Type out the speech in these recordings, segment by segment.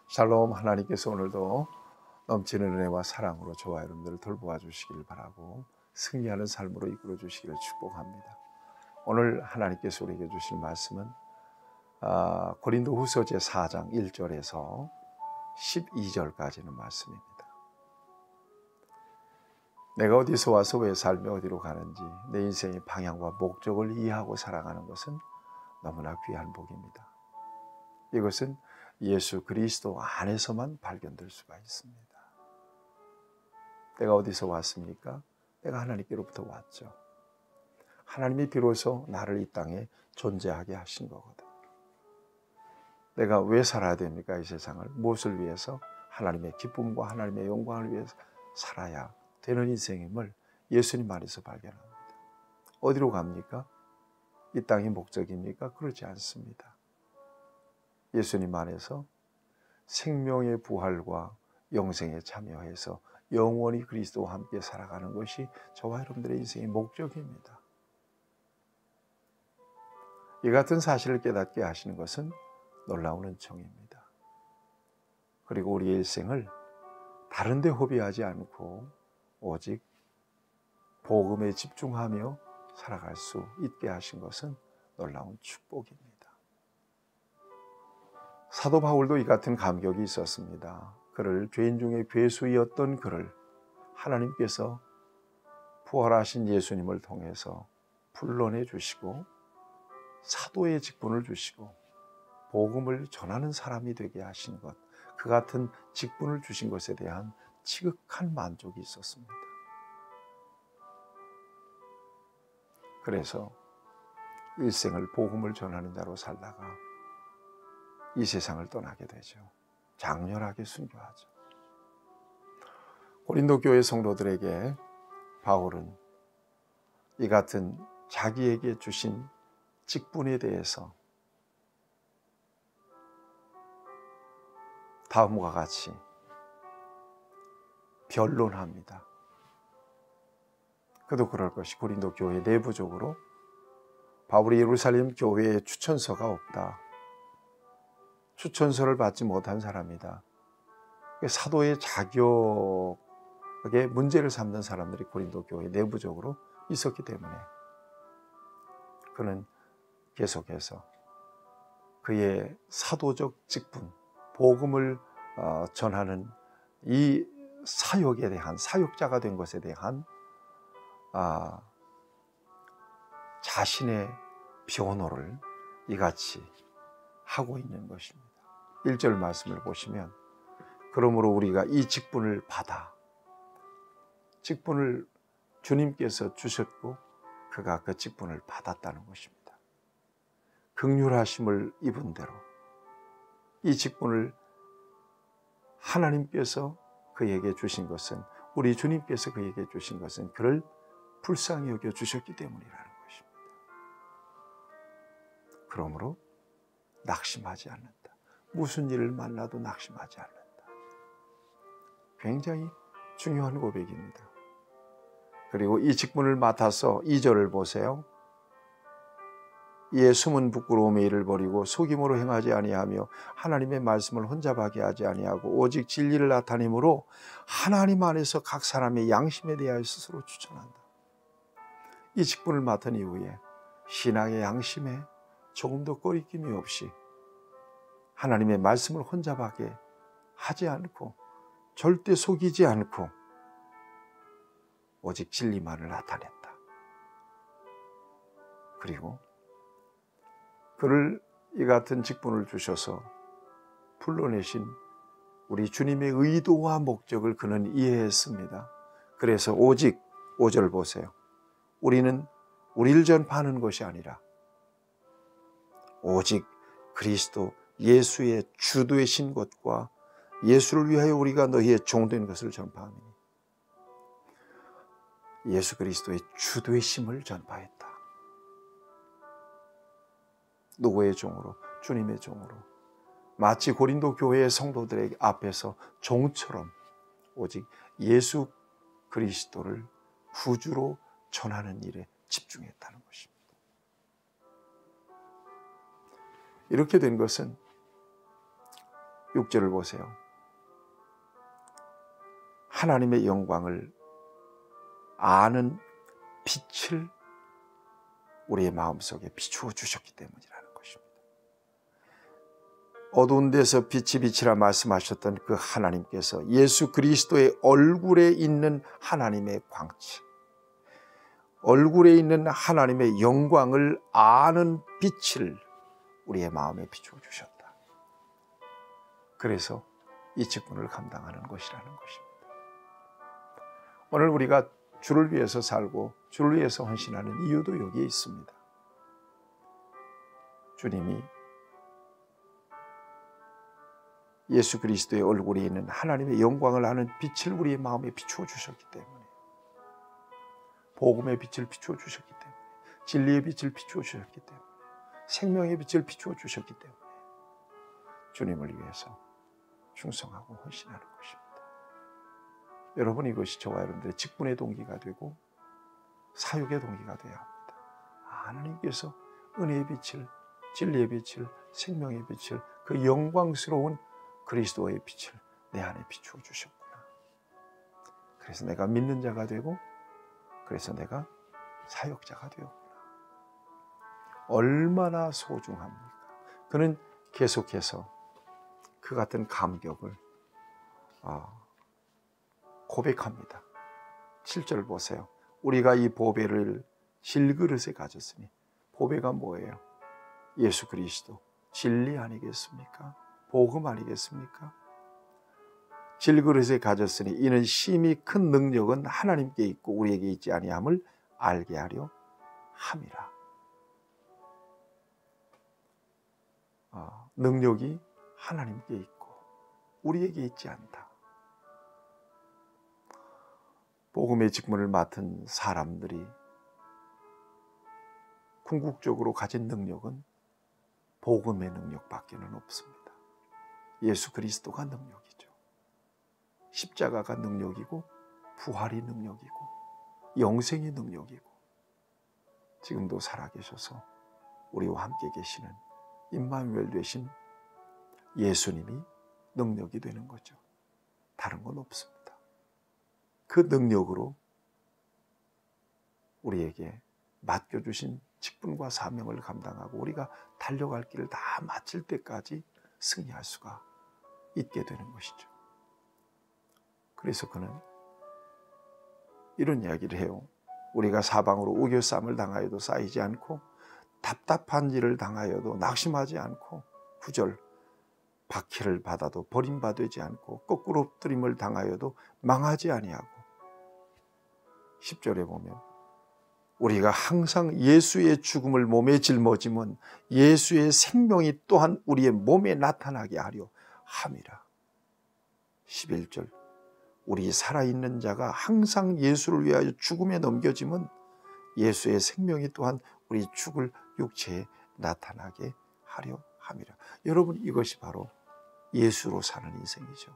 샬롬. 하나님께서 오늘도 넘치는 은혜와 사랑으로 저와 여러분들을 돌보아 주시기를 바라고 승리하는 삶으로 이끌어 주시기를 축복합니다. 오늘 하나님께서 우리에게 주실 말씀은 고린도후서 제4장 1절에서 12절까지는 말씀입니다. 내가 어디서 와서 왜 살며 어디로 가는지 내 인생의 방향과 목적을 이해하고 살아가는 것은 너무나 귀한 복입니다. 이것은 예수 그리스도 안에서만 발견될 수가 있습니다. 내가 어디서 왔습니까? 내가 하나님께로부터 왔죠. 하나님이 비로소 나를 이 땅에 존재하게 하신 거거든. 내가 왜 살아야 됩니까? 이 세상을 무엇을 위해서? 하나님의 기쁨과 하나님의 영광을 위해서 살아야 되는 인생임을 예수님 안에서 발견합니다. 어디로 갑니까? 이 땅이 목적입니까? 그렇지 않습니다. 예수님 안에서 생명의 부활과 영생에 참여해서 영원히 그리스도와 함께 살아가는 것이 저와 여러분들의 인생의 목적입니다. 이 같은 사실을 깨닫게 하시는 것은 놀라운 은총입니다. 그리고 우리의 일생을 다른 데 허비하지 않고 오직 복음에 집중하며 살아갈 수 있게 하신 것은 놀라운 축복입니다. 사도 바울도 이 같은 감격이 있었습니다. 그를 죄인 중에 괴수이었던 그를 하나님께서 부활하신 예수님을 통해서 불러내 주시고 사도의 직분을 주시고 복음을 전하는 사람이 되게 하신 것, 그 같은 직분을 주신 것에 대한 지극한 만족이 있었습니다. 그래서 일생을 복음을 전하는 자로 살다가 이 세상을 떠나게 되죠. 장렬하게 순교하죠. 고린도 교회 성도들에게 바울은 이 같은 자기에게 주신 직분에 대해서 다음과 같이 변론합니다. 그도 그럴 것이 고린도 교회 내부적으로 바울이 예루살렘 교회에 추천서가 없다. 추천서를 받지 못한 사람이다. 사도의 자격에 문제를 삼는 사람들이 고린도 교회 내부적으로 있었기 때문에 그는 계속해서 그의 사도적 직분, 복음을 전하는 이 사역에 대한, 사역자가 된 것에 대한 자신의 변호를 이같이 하고 있는 것입니다. 1절 말씀을 보시면 그러므로 우리가 이 직분을 받아, 직분을 주님께서 주셨고 그가 그 직분을 받았다는 것입니다. 긍휼하심을 입은 대로 이 직분을 하나님께서 그에게 주신 것은, 우리 주님께서 그에게 주신 것은 그를 불쌍히 여겨 주셨기 때문이라는 것입니다. 그러므로 낙심하지 않는다. 무슨 일을 만나도 낙심하지 않는다. 굉장히 중요한 고백입니다. 그리고 이 직분을 맡아서 2절을 보세요. 이에 숨은 부끄러움의 일을 버리고 속임으로 행하지 아니하며 하나님의 말씀을 혼잡하게 하지 아니하고 오직 진리를 나타내므로 하나님 안에서 각 사람의 양심에 대하여 스스로 추천한다. 이 직분을 맡은 이후에 신앙의 양심에 조금도 꺼리낌이 없이 하나님의 말씀을 혼잡하게 하지 않고 절대 속이지 않고 오직 진리만을 나타냈다. 그리고 그를 이 같은 직분을 주셔서 불러내신 우리 주님의 의도와 목적을 그는 이해했습니다. 그래서 오직 5절 보세요. 우리는 우리를 전파하는 것이 아니라 오직 그리스도 예수의 주되신 것과 예수를 위하여 우리가 너희의 종된 것을 전파하니 예수 그리스도의 주되심을 전파했다. 누구의 종으로? 주님의 종으로. 마치 고린도 교회의 성도들의 앞에서 종처럼 오직 예수 그리스도를 구주로 전하는 일에 집중했다는 것입니다. 이렇게 된 것은 6절을 보세요. 하나님의 영광을 아는 빛을 우리의 마음속에 비추어 주셨기 때문이라는 것입니다. 어두운 데서 빛이 비치라 말씀하셨던 그 하나님께서 예수 그리스도의 얼굴에 있는 하나님의 광채, 얼굴에 있는 하나님의 영광을 아는 빛을 우리의 마음에 비추어 주셨다. 그래서 이 직분을 감당하는 것이라는 것입니다. 오늘 우리가 주를 위해서 살고 주를 위해서 헌신하는 이유도 여기에 있습니다. 주님이 예수 그리스도의 얼굴에 있는 하나님의 영광을 아는 빛을 우리의 마음에 비추어 주셨기 때문에, 복음의 빛을 비추어 주셨기 때문에, 진리의 빛을 비추어 주셨기 때문에, 생명의 빛을 비추어 주셨기 때문에 주님을 위해서 충성하고 헌신하는 것입니다. 여러분, 이것이 저와 여러분들의 직분의 동기가 되고 사역의 동기가 되어야 합니다. 하나님께서 은혜의 빛을, 진리의 빛을, 생명의 빛을, 그 영광스러운 그리스도의 빛을 내 안에 비추어 주셨구나. 그래서 내가 믿는 자가 되고, 그래서 내가 사역자가 되었구나. 얼마나 소중합니까? 그는 계속해서 그 같은 감격을 고백합니다. 7절 보세요. 우리가 이 보배를 질그릇에 가졌으니, 보배가 뭐예요? 예수 그리스도, 진리 아니겠습니까? 복음 아니겠습니까? 질그릇에 가졌으니 이는 심히 큰 능력은 하나님께 있고 우리에게 있지 아니함을 알게 하려 함이라. 능력이 하나님께 있고 우리에게 있지 않다. 복음의 직분을 맡은 사람들이 궁극적으로 가진 능력은 복음의 능력밖에는 없습니다. 예수 그리스도가 능력이죠. 십자가가 능력이고, 부활이 능력이고, 영생이 능력이고, 지금도 살아계셔서 우리와 함께 계시는 임마누엘 되신 예수님이 능력이 되는 거죠. 다른 건 없습니다. 그 능력으로 우리에게 맡겨주신 직분과 사명을 감당하고 우리가 달려갈 길을 다 마칠 때까지 승리할 수가 있게 되는 것이죠. 그래서 그는 이런 이야기를 해요. 우리가 사방으로 우겨쌈을 당하여도 쌓이지 않고, 답답한 일을 당하여도 낙심하지 않고, 9절 박해를 받아도 버림받지 않고, 거꾸로 엎드림을 당하여도 망하지 아니하고, 10절에 보면 우리가 항상 예수의 죽음을 몸에 짊어지면 예수의 생명이 또한 우리의 몸에 나타나게 하려 함이라. 11절 우리 살아있는 자가 항상 예수를 위하여 죽음에 넘겨지면 예수의 생명이 또한 우리 죽을 육체에 나타나게 하려 함이라. 여러분, 이것이 바로 예수로 사는 인생이죠.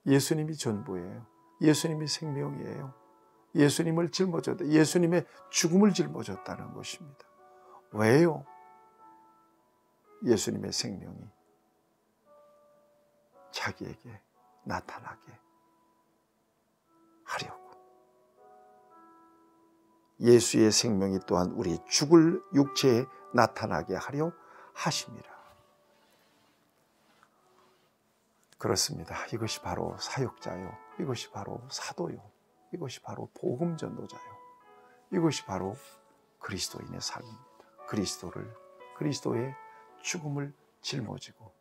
예수님이 전부예요. 예수님이 생명이에요. 예수님을 짊어졌다. 예수님의 죽음을 짊어졌다는 것입니다. 왜요? 예수님의 생명이 자기에게 나타나게 하려고. 예수의 생명이 또한 우리 죽을 육체에 나타나게 하려 하심이라. 그렇습니다. 이것이 바로 사역자요. 이것이 바로 사도요. 이것이 바로 복음 전도자요. 이것이 바로 그리스도인의 삶입니다. 그리스도의 죽음을 짊어지고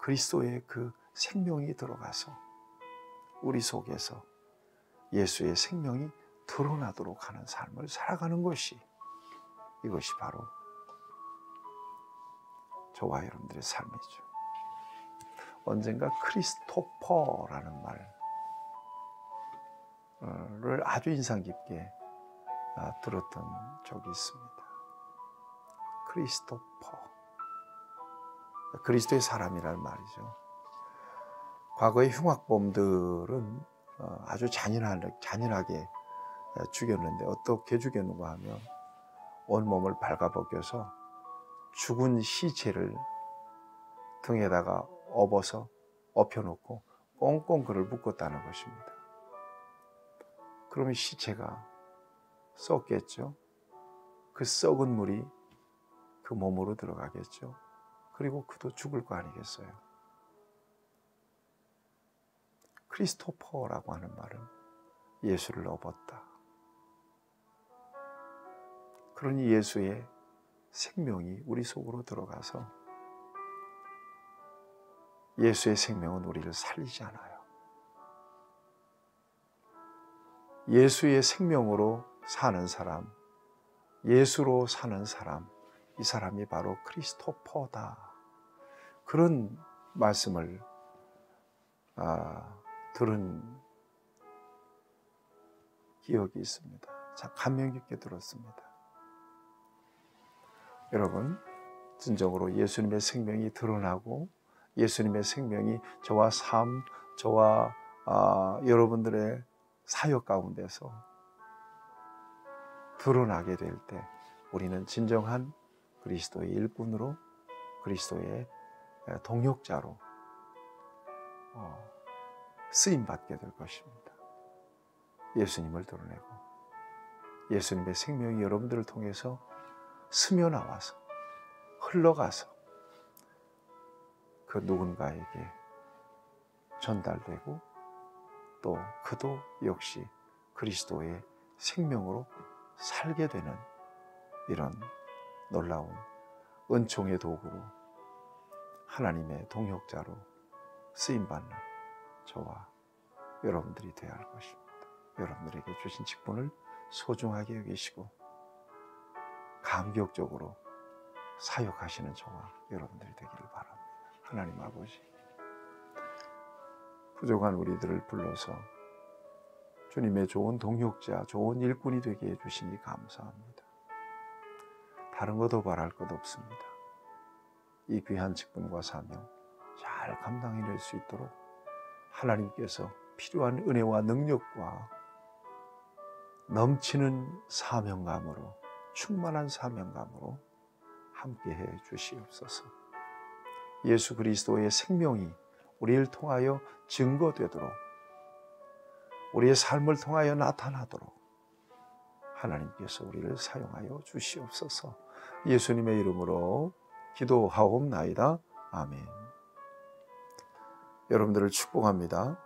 그리스도의 그 생명이 들어가서 우리 속에서 예수의 생명이 드러나도록 하는 삶을 살아가는 것이, 이것이 바로 저와 여러분들의 삶이죠. 언젠가 크리스토퍼라는 말을 아주 인상 깊게 들었던 적이 있습니다. 크리스토퍼, 그리스도의 사람이라는 말이죠. 과거의 흉악범들은 아주 잔인하게 죽였는데 어떻게 죽였는가 하면 온몸을 발가벗겨서 죽은 시체를 등에다가 업어서 엎혀놓고 꽁꽁 그를 묶었다는 것입니다. 그러면 시체가 썩겠죠. 그 썩은 물이 그 몸으로 들어가겠죠. 그리고 그도 죽을 거 아니겠어요. 크리스토퍼라고 하는 말은 예수를 업었다. 그러니 예수의 생명이 우리 속으로 들어가서 예수의 생명은 우리를 살리지 않아요. 예수의 생명으로 사는 사람, 예수로 사는 사람, 이 사람이 바로 크리스토퍼다. 그런 말씀을 들은 기억이 있습니다. 참 감명 깊게 들었습니다. 여러분, 진정으로 예수님의 생명이 드러나고 예수님의 생명이 저와 삶, 저와 여러분들의 사역 가운데서 드러나게 될 때 우리는 진정한 그리스도의 일꾼으로, 그리스도의 동역자로 쓰임받게 될 것입니다. 예수님을 드러내고 예수님의 생명이 여러분들을 통해서 스며나와서 흘러가서 그 누군가에게 전달되고 또 그도 역시 그리스도의 생명으로 살게 되는 이런 놀라운 은총의 도구로 하나님의 동역자로 쓰임받는 저와 여러분들이 되어야 할 것입니다. 여러분들에게 주신 직분을 소중하게 여기시고 감격적으로 사역하시는 저와 여러분들이 되기를 바랍니다. 하나님 아버지, 부족한 우리들을 불러서 주님의 좋은 동역자, 좋은 일꾼이 되게 해주시니 감사합니다. 다른 것도 바랄 것 없습니다. 이 귀한 직분과 사명 잘 감당해낼 수 있도록 하나님께서 필요한 은혜와 능력과 넘치는 사명감으로, 충만한 사명감으로 함께해 주시옵소서. 예수 그리스도의 생명이 우리를 통하여 증거되도록, 우리의 삶을 통하여 나타나도록 하나님께서 우리를 사용하여 주시옵소서. 예수님의 이름으로 기도하옵나이다. 아멘. 여러분들을 축복합니다.